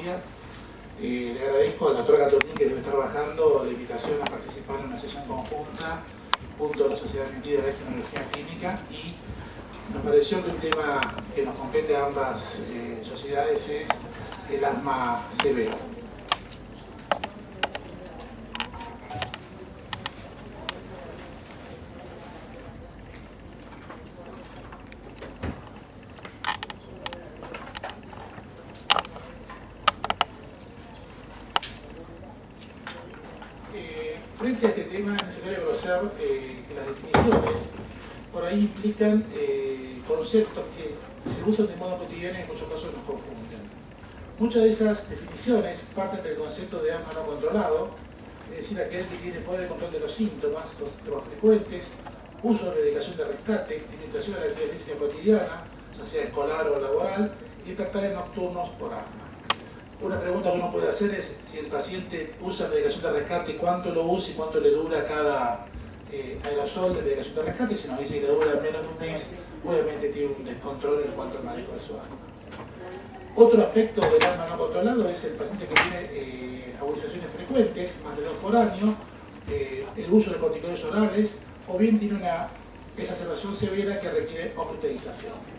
oratoria. Le agradezco a la doctora Catolín, que debe estar bajando, la invitación a participar en una sesión conjunta junto a la Sociedad Argentina de Radiología Clínica, y nos pareció que un tema que nos compete a ambas sociedades es el asma severo. Frente a este tema es necesario conocer que las definiciones por ahí implican conceptos que se usan de modo cotidiano y en muchos casos nos confunden. Muchas de esas definiciones parten del concepto de asma no controlado, es decir, aquel que tiene poder control de los síntomas frecuentes, uso de medicación de rescate, limitación de la actividad física cotidiana, ya sea escolar o laboral, y despertares nocturnos por asma. Una pregunta que uno puede hacer es si el paciente usa medicación de rescate, cuánto lo usa y cuánto le dura cada aerosol de medicación de rescate. Si nos dice que le dura menos de un mes, obviamente tiene un descontrol en cuanto al manejo de su asma. Otro aspecto del asma no controlado es el paciente que tiene agudizaciones frecuentes, más de 2 por año, el uso de corticoides orales, o bien tiene una exacerbación severa que requiere hospitalización.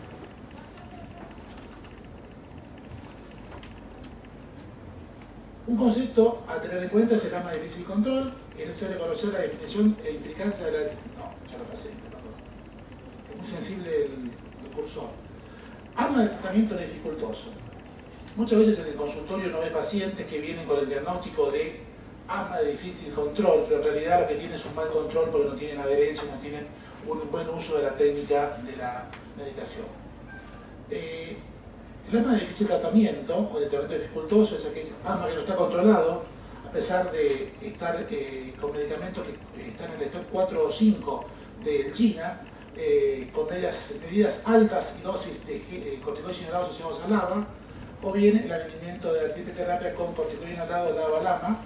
Un concepto a tener en cuenta es el asma de difícil control. Es necesario conocer la definición e implicancia de la... No, ya lo pasé, perdón. Es muy sensible el cursor. Asma de tratamiento dificultoso. Muchas veces en el consultorio uno ve pacientes que vienen con el diagnóstico de asma de difícil control, pero en realidad lo que tienen es un mal control porque no tienen adherencia, no tienen un buen uso de la técnica de la medicación. El asma de difícil tratamiento o de tratamiento dificultoso es aquel asma que no está controlado, a pesar de estar con medicamentos que están en el step 4 o 5 del GINA, con medidas altas y dosis de corticoides inhalados asociados al ABA, o bien el alineamiento de la triple terapia con corticoide inhalado, el ABA-LAMA,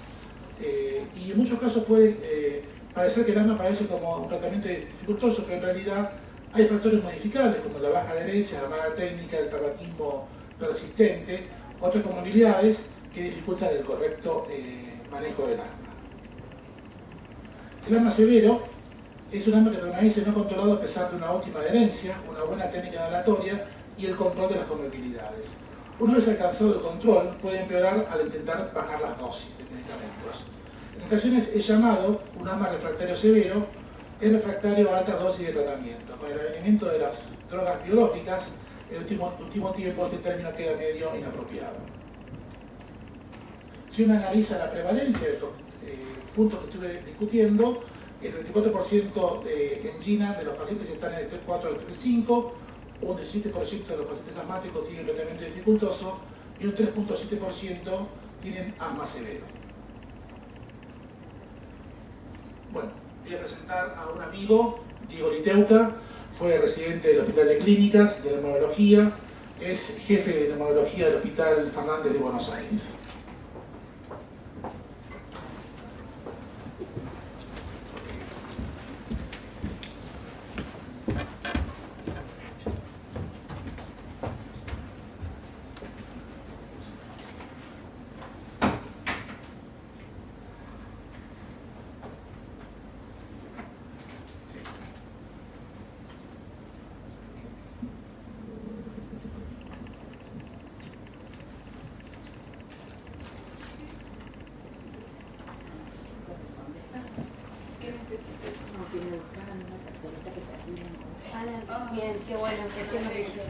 y en muchos casos puede parecer que el asma parece como un tratamiento dificultoso, pero en realidad hay factores modificables como la baja adherencia, la mala técnica, el tabaquismo persistente, otras comorbilidades que dificultan el correcto manejo del asma. El asma severo es un asma que permanece no controlado a pesar de una óptima adherencia, una buena técnica inhalatoria y el control de las comorbilidades. Una vez alcanzado el control, puede empeorar al intentar bajar las dosis de medicamentos. En ocasiones es llamado un asma refractario severo, es refractario a altas dosis de tratamiento. Con el advenimiento de las drogas biológicas, el último tiempo este término queda medio inapropiado. Si uno analiza la prevalencia de estos puntos que estuve discutiendo, el 24% en GINA de los pacientes están en el step 4 o el step 5, un 17% de los pacientes asmáticos tienen tratamiento dificultoso y un 3.7% tienen asma severo. Bueno, voy a presentar a un amigo, Diego Liteuca, fue residente del Hospital de Clínicas de Neumología, es jefe de Neumología del Hospital Fernández de Buenos Aires. Bien, qué bueno, que sea lo que quiero.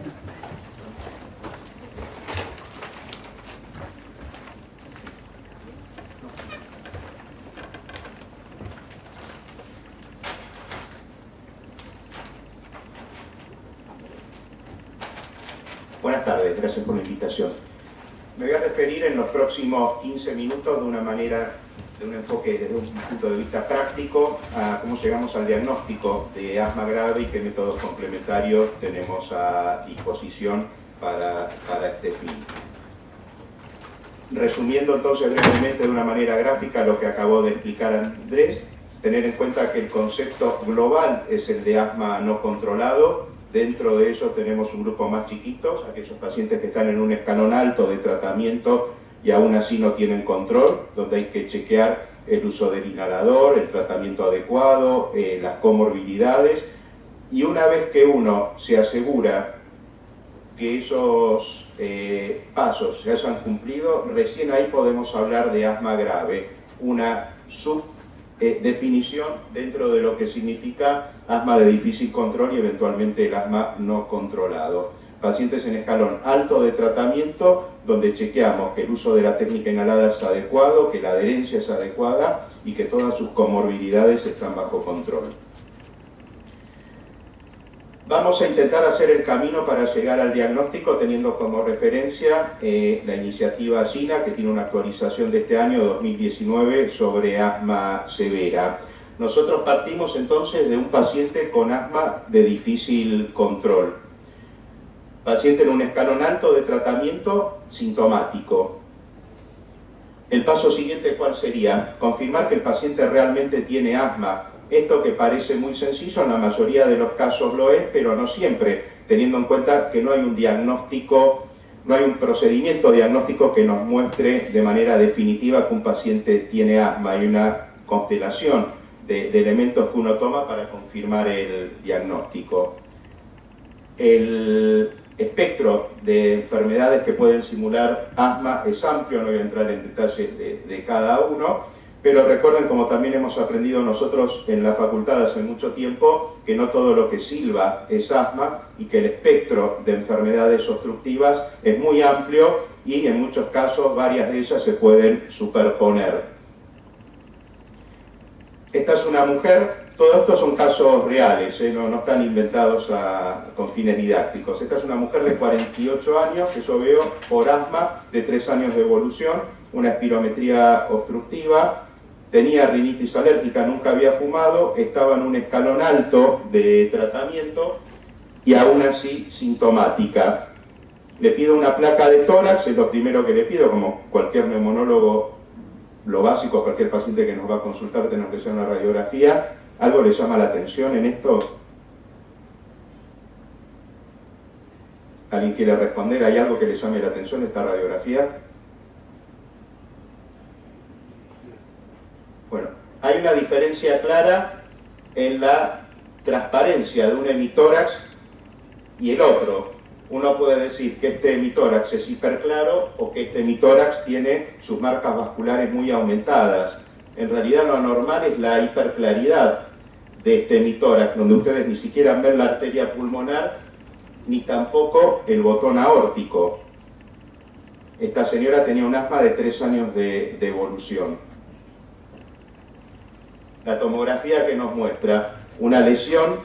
Buenas tardes, gracias por la invitación. Me voy a referir en los próximos 15 minutos de una manera, de un enfoque desde un punto de vista práctico a cómo llegamos al diagnóstico de asma grave y qué métodos complementarios tenemos a disposición para este fin. Resumiendo entonces brevemente de una manera gráfica lo que acabó de explicar Andrés, tener en cuenta que el concepto global es el de asma no controlado. Dentro de ello tenemos un grupo más chiquito, aquellos pacientes que están en un escalón alto de tratamiento y aún así no tienen control, donde hay que chequear el uso del inhalador, el tratamiento adecuado, las comorbilidades, y una vez que uno se asegura que esos pasos se hayan cumplido, recién ahí podemos hablar de asma grave, una subdefinición dentro de lo que significa asma de difícil control y eventualmente el asma no controlado. Pacientes en escalón alto de tratamiento, donde chequeamos que el uso de la técnica inhalada es adecuado, que la adherencia es adecuada y que todas sus comorbilidades están bajo control. Vamos a intentar hacer el camino para llegar al diagnóstico teniendo como referencia la iniciativa china, que tiene una actualización de este año 2019 sobre asma severa. Nosotros partimos entonces de un paciente con asma de difícil control. Paciente en un escalón alto de tratamiento sintomático. El paso siguiente, ¿cuál sería? Confirmar que el paciente realmente tiene asma. Esto que parece muy sencillo, en la mayoría de los casos lo es, pero no siempre, teniendo en cuenta que no hay un diagnóstico, no hay un procedimiento diagnóstico que nos muestre de manera definitiva que un paciente tiene asma. Hay una constelación de elementos que uno toma para confirmar el diagnóstico. El espectro de enfermedades que pueden simular asma es amplio, no voy a entrar en detalles de cada uno, pero recuerden, como también hemos aprendido nosotros en la facultad hace mucho tiempo, que no todo lo que silba es asma y que el espectro de enfermedades obstructivas es muy amplio y en muchos casos varias de ellas se pueden superponer. Esta es una mujer. Todos estos son casos reales, no están inventados con fines didácticos. Esta es una mujer de 48 años que yo veo por asma, de 3 años de evolución, una espirometría obstructiva, tenía rinitis alérgica, nunca había fumado, estaba en un escalón alto de tratamiento y aún así sintomática. Le pido una placa de tórax, es lo primero que le pido, como cualquier neumonólogo, lo básico, cualquier paciente que nos va a consultar, tenemos que hacer una radiografía. ¿Algo le llama la atención en esto? ¿Alguien quiere responder? ¿Hay algo que le llame la atención de esta radiografía? Bueno, hay una diferencia clara en la transparencia de un hemitórax y el otro. Uno puede decir que este hemitórax es hiperclaro o que este hemitórax tiene sus marcas vasculares muy aumentadas. En realidad lo anormal es la hiperclaridad de este hemitórax, donde ustedes ni siquiera ven la arteria pulmonar ni tampoco el botón aórtico. Esta señora tenía un asma de 3 años de evolución. La tomografía que nos muestra una lesión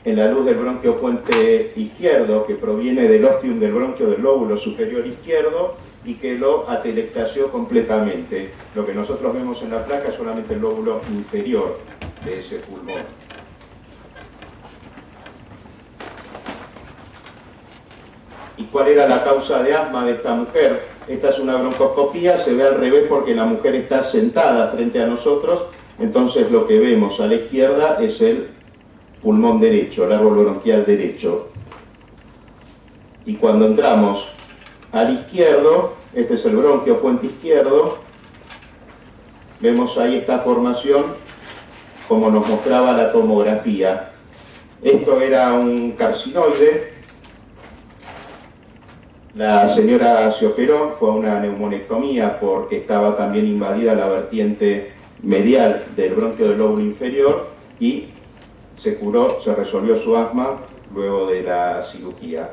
en la luz del bronquio fuente izquierdo que proviene del ostium del bronquio del lóbulo superior izquierdo y que lo atelectasió completamente. Lo que nosotros vemos en la placa es solamente el lóbulo inferior de ese pulmón. ¿Y cuál era la causa de asma de esta mujer? Esta es una broncoscopía, se ve al revés porque la mujer está sentada frente a nosotros, entonces lo que vemos a la izquierda es el pulmón derecho, el árbol bronquial derecho. Y cuando entramos al izquierdo, este es el bronquio fuente izquierdo, vemos ahí esta formación como nos mostraba la tomografía. Esto era un carcinoide. La señora se operó, fue a una neumonectomía porque estaba también invadida la vertiente medial del bronquio del lóbulo inferior y se curó, se resolvió su asma luego de la cirugía.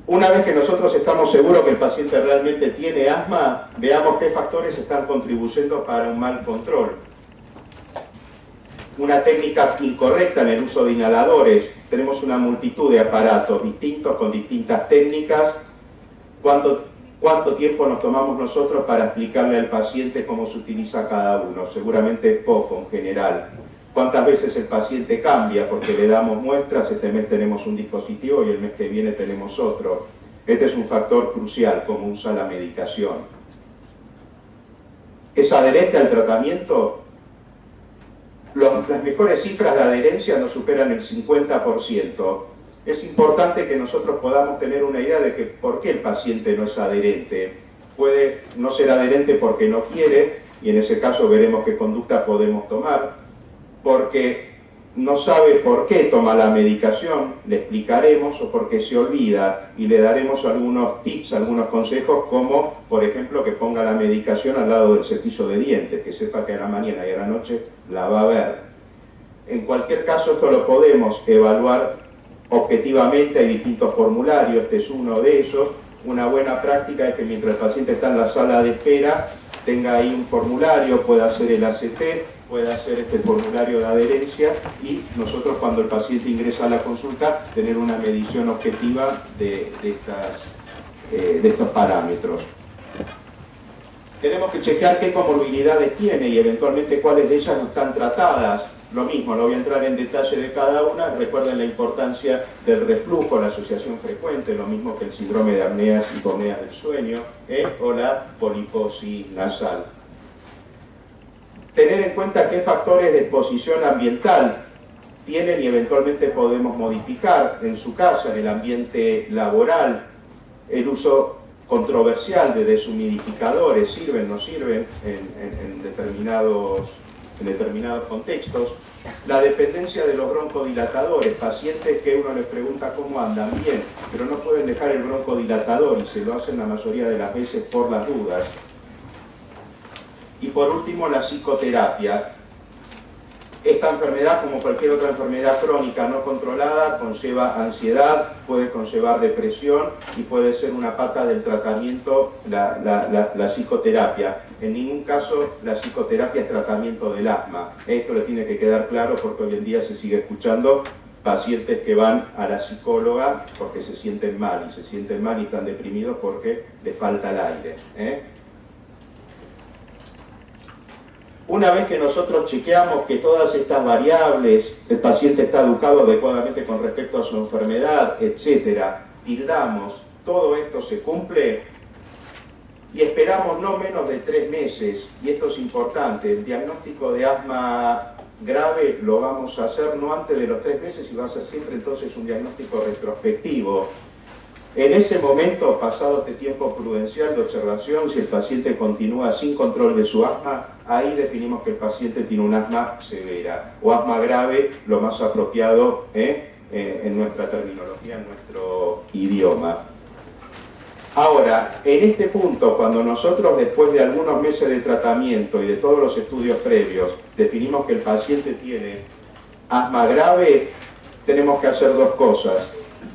Una vez que nosotros estamos seguros que el paciente realmente tiene asma, veamos qué factores están contribuyendo para un mal control. Una técnica incorrecta en el uso de inhaladores. Tenemos una multitud de aparatos distintos con distintas técnicas. ¿Cuánto tiempo nos tomamos nosotros para explicarle al paciente cómo se utiliza cada uno? Seguramente poco en general. ¿Cuántas veces el paciente cambia? Porque le damos muestras, este mes tenemos un dispositivo y el mes que viene tenemos otro. Este es un factor crucial, cómo usa la medicación. ¿Es adherente al tratamiento? Las mejores cifras de adherencia no superan el 50%. es importante que nosotros podamos tener una idea de que por qué el paciente no es adherente. Puede no ser adherente porque no quiere, y en ese caso veremos qué conducta podemos tomar, porque no sabe por qué toma la medicación, le explicaremos, o porque se olvida y le daremos algunos tips, algunos consejos, como por ejemplo que ponga la medicación al lado del cepillo de dientes, que sepa que a la mañana y a la noche la va a ver. En cualquier caso esto lo podemos evaluar objetivamente, hay distintos formularios, este es uno de ellos. Una buena práctica es que mientras el paciente está en la sala de espera tenga ahí un formulario, pueda hacer el ACT, puede hacer este formulario de adherencia y nosotros cuando el paciente ingresa a la consulta tener una medición objetiva de estos parámetros. Tenemos que chequear qué comorbilidades tiene y eventualmente cuáles de ellas no están tratadas. Lo mismo, no voy a entrar en detalle de cada una, recuerden la importancia del reflujo, la asociación frecuente, lo mismo que el síndrome de apneas y hipoapneas del sueño, o la poliposis nasal. Tener en cuenta qué factores de exposición ambiental tienen y eventualmente podemos modificar en su casa, en el ambiente laboral, el uso controversial de deshumidificadores, sirven, no sirven en determinados contextos, la dependencia de los broncodilatadores, pacientes que uno les pregunta cómo andan bien, pero no pueden dejar el broncodilatador y se lo hacen la mayoría de las veces por las dudas. Y por último, la psicoterapia. Esta enfermedad, como cualquier otra enfermedad crónica no controlada, conlleva ansiedad, puede conllevar depresión y puede ser una pata del tratamiento la psicoterapia. En ningún caso la psicoterapia es tratamiento del asma. Esto le tiene que quedar claro porque hoy en día se sigue escuchando pacientes que van a la psicóloga porque se sienten mal y están deprimidos porque les falta el aire. Una vez que nosotros chequeamos que todas estas variables, el paciente está educado adecuadamente con respecto a su enfermedad, etcétera, tildamos, todo esto se cumple y esperamos no menos de 3 meses, y esto es importante, el diagnóstico de asma grave lo vamos a hacer no antes de los 3 meses y va a ser siempre entonces un diagnóstico retrospectivo. En ese momento, pasado este tiempo prudencial de observación, si el paciente continúa sin control de su asma, ahí definimos que el paciente tiene un asma severa o asma grave, lo más apropiado en nuestra terminología, en nuestro idioma. Ahora, en este punto, cuando nosotros después de algunos meses de tratamiento y de todos los estudios previos, definimos que el paciente tiene asma grave, tenemos que hacer 2 cosas.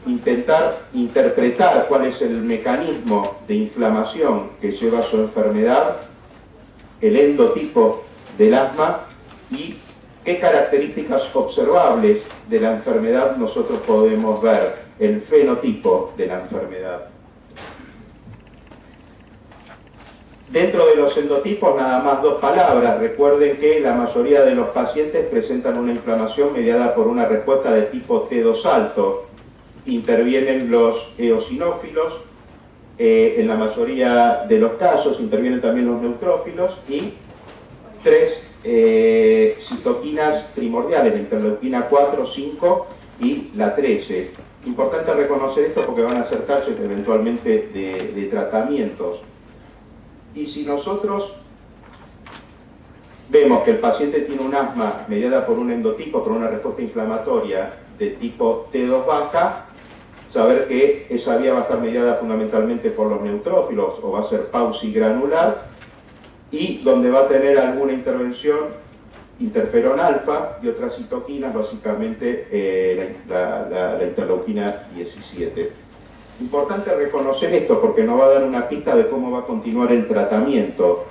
Intentar interpretar cuál es el mecanismo de inflamación que lleva a su enfermedad, el endotipo del asma y qué características observables de la enfermedad nosotros podemos ver, el fenotipo de la enfermedad. Dentro de los endotipos nada más 2 palabras. Recuerden que la mayoría de los pacientes presentan una inflamación mediada por una respuesta de tipo T2 alto. Intervienen los eosinófilos, en la mayoría de los casos intervienen también los neutrófilos y 3 citoquinas primordiales, la interleuquina 4, 5 y la 13. Importante reconocer esto porque van a ser targets eventualmente de tratamientos. Y si nosotros vemos que el paciente tiene un asma mediada por un endotipo, por una respuesta inflamatoria de tipo T2 baja, saber que esa vía va a estar mediada fundamentalmente por los neutrófilos o va a ser pausigranular y donde va a tener alguna intervención interferón alfa y otras citoquinas, básicamente la interleuquina 17. Importante reconocer esto porque nos va a dar una pista de cómo va a continuar el tratamiento.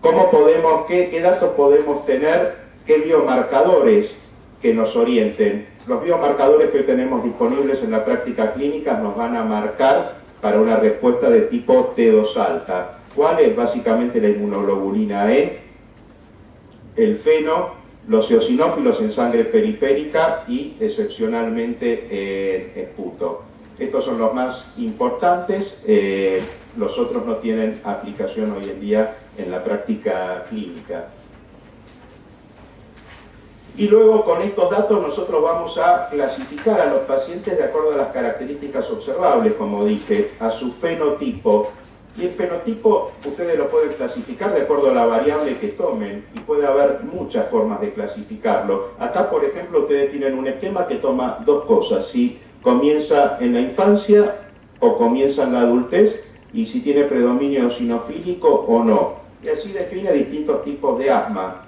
¿Cómo podemos, qué datos podemos tener, qué biomarcadores que nos orienten? Los biomarcadores que hoy tenemos disponibles en la práctica clínica nos van a marcar para una respuesta de tipo T2 alta. ¿Cuál es? Básicamente la inmunoglobulina E, el feno, los eosinófilos en sangre periférica y excepcionalmente en esputo. Estos son los más importantes, los otros no tienen aplicación hoy en día en la práctica clínica. Y luego con estos datos nosotros vamos a clasificar a los pacientes de acuerdo a las características observables, como dije, a su fenotipo. Y el fenotipo ustedes lo pueden clasificar de acuerdo a la variable que tomen, y puede haber muchas formas de clasificarlo. Acá, por ejemplo, ustedes tienen un esquema que toma dos cosas: si comienza en la infancia o comienza en la adultez, y si tiene predominio eosinofílico o no. Y así define distintos tipos de asma.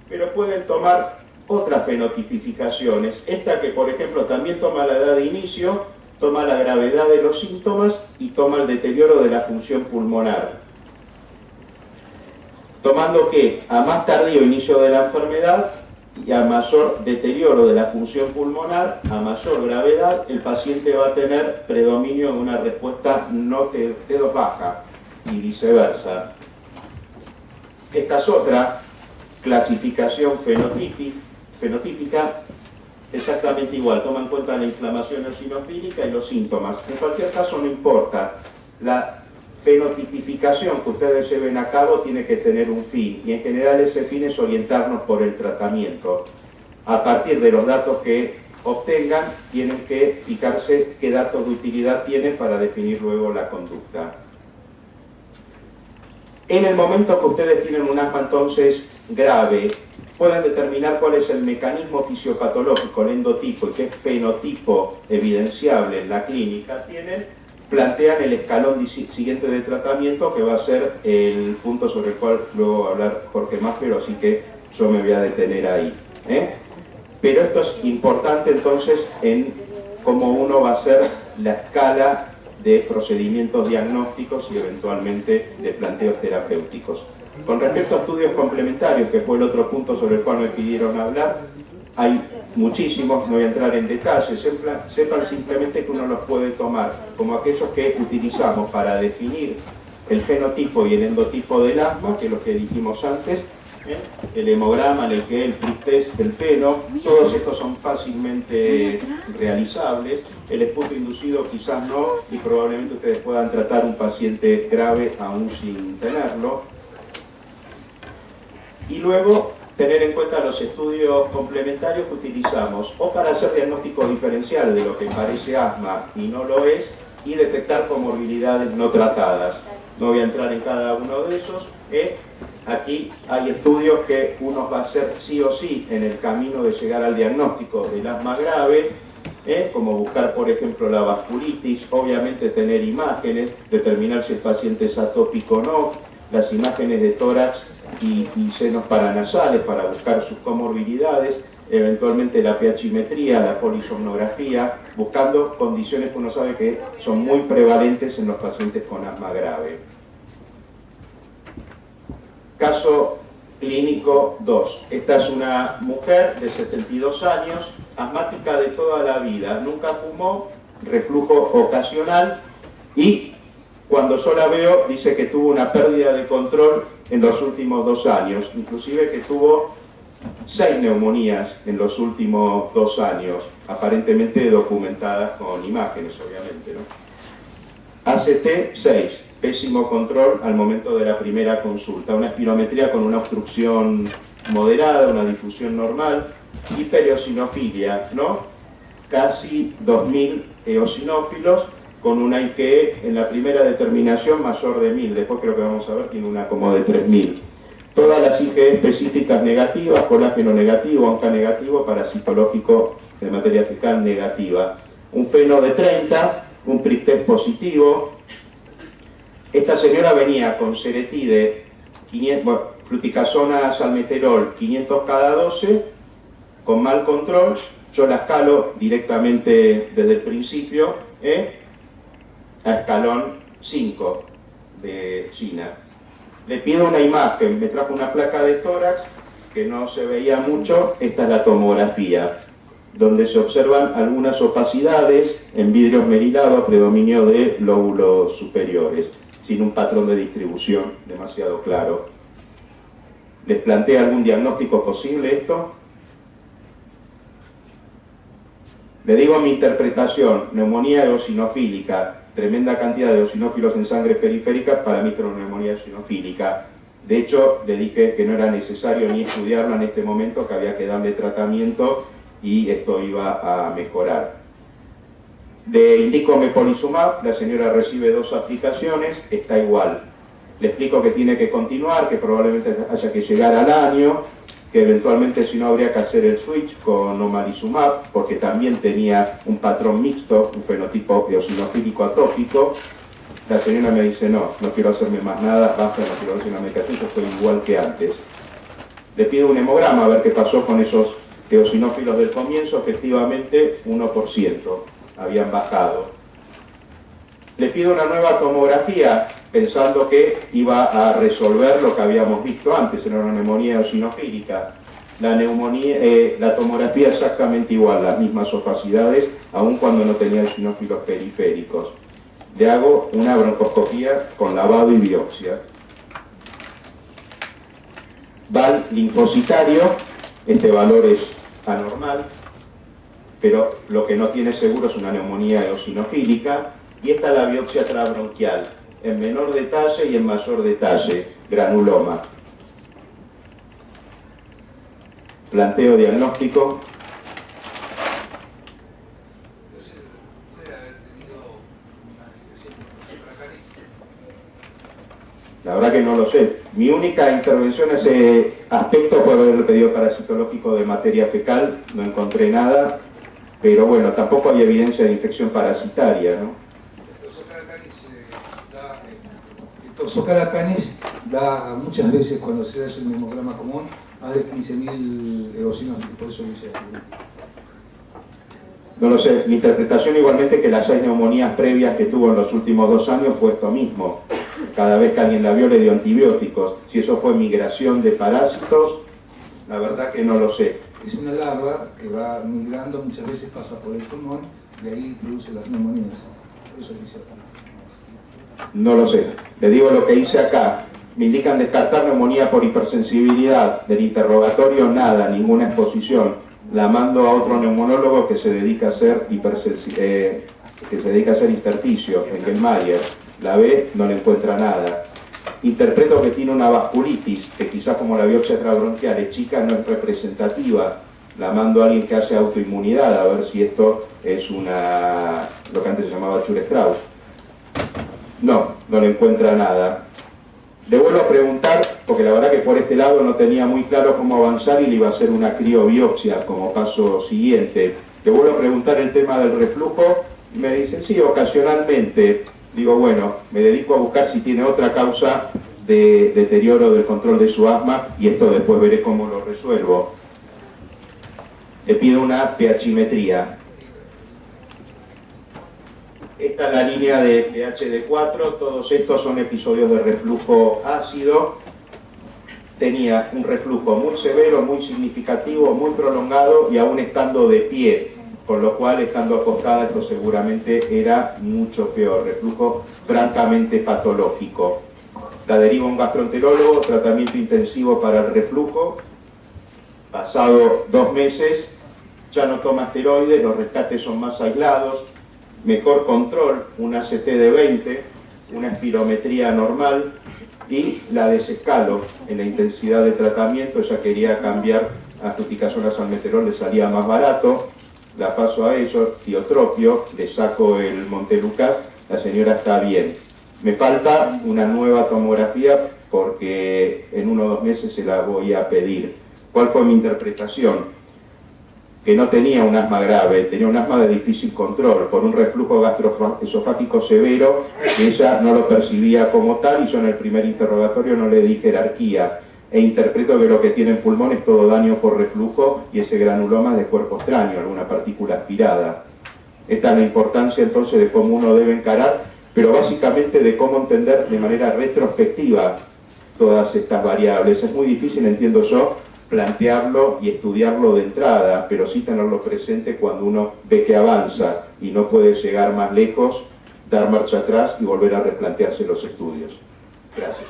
Pero pueden tomar otras fenotipificaciones. Esta que, por ejemplo, también toma la edad de inicio, toma la gravedad de los síntomas y toma el deterioro de la función pulmonar. Tomando que a más tardío inicio de la enfermedad y a mayor deterioro de la función pulmonar, a mayor gravedad, el paciente va a tener predominio de una respuesta no T2 baja y viceversa. Esta es otra clasificación fenotípica, exactamente igual, toma en cuenta la inflamación eosinofílica y los síntomas. En cualquier caso no importa, la fenotipificación que ustedes lleven a cabo tiene que tener un fin, y en general ese fin es orientarnos por el tratamiento. A partir de los datos que obtengan, tienen que fijarse qué datos de utilidad tienen para definir luego la conducta. En el momento que ustedes tienen un asma entonces grave, pueden determinar cuál es el mecanismo fisiopatológico, el endotipo, y qué fenotipo evidenciable en la clínica tienen, plantean el escalón siguiente de tratamiento, que va a ser el punto sobre el cual luego va a hablar Jorge Máspero, así que yo me voy a detener ahí. Pero esto es importante entonces en cómo uno va a hacer la escala de procedimientos diagnósticos y eventualmente de planteos terapéuticos. Con respecto a estudios complementarios, que fue el otro punto sobre el cual me pidieron hablar, hay muchísimos, no voy a entrar en detalles, sepan simplemente que uno los puede tomar como aquellos que utilizamos para definir el fenotipo y el endotipo del asma, que es lo que dijimos antes, el hemograma, el EKG, el PRIT test, el FENO, todos estos son fácilmente realizables. El esputo inducido quizás no, y probablemente ustedes puedan tratar un paciente grave aún sin tenerlo. Y luego tener en cuenta los estudios complementarios que utilizamos, o para hacer diagnóstico diferencial de lo que parece asma y no lo es, y detectar comorbilidades no tratadas. No voy a entrar en cada uno de esos. Aquí hay estudios que uno va a hacer sí o sí en el camino de llegar al diagnóstico del asma grave, como buscar, por ejemplo, la vasculitis, obviamente tener imágenes, determinar si el paciente es atópico o no, las imágenes de tórax y senos paranasales para buscar sus comorbilidades, eventualmente la pH-metría, la polisomnografía, buscando condiciones que uno sabe que son muy prevalentes en los pacientes con asma grave. Caso clínico 2. Esta es una mujer de 72 años, asmática de toda la vida, nunca fumó, reflujo ocasional, y cuando yo la veo dice que tuvo una pérdida de control en los últimos 2 años, inclusive que tuvo 6 neumonías en los últimos 2 años, aparentemente documentadas con imágenes, obviamente, ¿no? ACT 6. Pésimo control al momento de la primera consulta, una espirometría con una obstrucción moderada, una difusión normal, hipereosinofilia, ¿no? Casi 2.000 eosinófilos, con una IgE en la primera determinación mayor de 1.000, después creo que vamos a ver, tiene una como de 3.000. Todas las IgE específicas negativas, colágeno negativo, onca negativo, parasitológico de materia fecal negativa. Un FENO de 30, un PRIT test positivo. Esta señora venía con Seretide, fluticasona, salmeterol, 500 cada 12, con mal control. Yo la escalo directamente desde el principio, a escalón 5 de China. Le pido una imagen, me trajo una placa de tórax que no se veía mucho. Esta es la tomografía, donde se observan algunas opacidades en vidrio esmerilado, predominio de lóbulos superiores, sin un patrón de distribución demasiado claro. ¿Les plantea algún diagnóstico posible esto? Le digo mi interpretación: neumonía eosinofílica, tremenda cantidad de eosinófilos en sangre periférica, para mí es una neumonía eosinofílica. De hecho, le dije que no era necesario ni estudiarla en este momento, que había que darle tratamiento y esto iba a mejorar. Le indico mepolizumab, la señora recibe 2 aplicaciones, está igual. Le explico que tiene que continuar, que probablemente haya que llegar al año, que eventualmente si no habría que hacer el switch con omalizumab, porque también tenía un patrón mixto, un fenotipo eosinofílico atópico. La señora me dice, no quiero hacerme más nada, basta, no quiero hacer una medicación, yo estoy igual que antes. Le pido un hemograma a ver qué pasó con esos eosinófilos del comienzo, efectivamente 1%, habían bajado. Le pido una nueva tomografía, pensando que iba a resolver lo que habíamos visto antes, era una neumonía eosinofílica. La tomografía exactamente igual, las mismas opacidades, aun cuando no tenía eosinófilos periféricos. Le hago una broncoscopía con lavado y biopsia. VAL linfocitario, este valor es anormal, pero lo que no tiene seguro es una neumonía eosinofílica, y esta es la biopsia transbronquial, en menor detalle y en mayor detalle, granuloma. Planteo diagnóstico. La verdad que no lo sé. Mi única intervención en ese aspecto fue haber pedido parasitológico de materia fecal, no encontré nada, pero bueno, tampoco hay evidencia de infección parasitaria, ¿no? El Toxocara canis da muchas veces, cuando se hace un hemograma común, más de 15.000 eosinófilos, por eso dice. No lo sé, mi interpretación igualmente que las 6 neumonías previas que tuvo en los últimos 2 años fue esto mismo. Cada vez que alguien la vio le dio antibióticos. Si eso fue migración de parásitos, la verdad que no lo sé. Es una larva que va migrando, muchas veces pasa por el pulmón y ahí produce las neumonías. Por eso dice. No lo sé. Le digo lo que hice acá. Me indican descartar neumonía por hipersensibilidad. Del interrogatorio nada, ninguna exposición. La mando a otro neumonólogo que se dedica a hacer intersticio, Engelmayer. La ve, no le encuentra nada. Interpreto que tiene una vasculitis, que quizás como la biopsia transbronquial es chica, no es representativa. La mando a alguien que hace autoinmunidad a ver si esto es lo que antes se llamaba Chur-Strauss. No le encuentra nada. Le vuelvo a preguntar, porque la verdad que por este lado no tenía muy claro cómo avanzar y le iba a hacer una criobiopsia como paso siguiente. Le vuelvo a preguntar el tema del reflujo y me dice, sí, ocasionalmente. Digo, bueno, me dedico a buscar si tiene otra causa de deterioro del control de su asma y esto después veré cómo lo resuelvo. Le pido una pHimetría. Esta es la línea de pH de 4, todos estos son episodios de reflujo ácido. Tenía un reflujo muy severo, muy significativo, muy prolongado y aún estando de pie, con lo cual estando acostada esto seguramente era mucho peor, reflujo francamente patológico. La deriva a un gastroenterólogo, tratamiento intensivo para el reflujo. Pasado 2 meses, ya no toma esteroides, los rescates son más aislados, mejor control, un ACT de 20, una espirometría normal y la desescalo en la intensidad de tratamiento. Ya quería cambiar a fluticasona salmeterol, le salía más barato, la paso a eso, tiotropio, le saco el Montelukast, la señora está bien. Me falta una nueva tomografía porque en 1 o 2 meses se la voy a pedir. ¿Cuál fue mi interpretación? Que no tenía un asma grave, tenía un asma de difícil control, por un reflujo gastroesofágico severo, que ella no lo percibía como tal, y yo en el primer interrogatorio no le di jerarquía, e interpreto que lo que tiene en pulmón es todo daño por reflujo, y ese granuloma es de cuerpo extraño, alguna partícula aspirada. Esta es la importancia entonces de cómo uno debe encarar, pero básicamente de cómo entender de manera retrospectiva todas estas variables. Es muy difícil, entiendo yo, plantearlo y estudiarlo de entrada, pero sí tenerlo presente cuando uno ve que avanza y no puede llegar más lejos, dar marcha atrás y volver a replantearse los estudios. Gracias.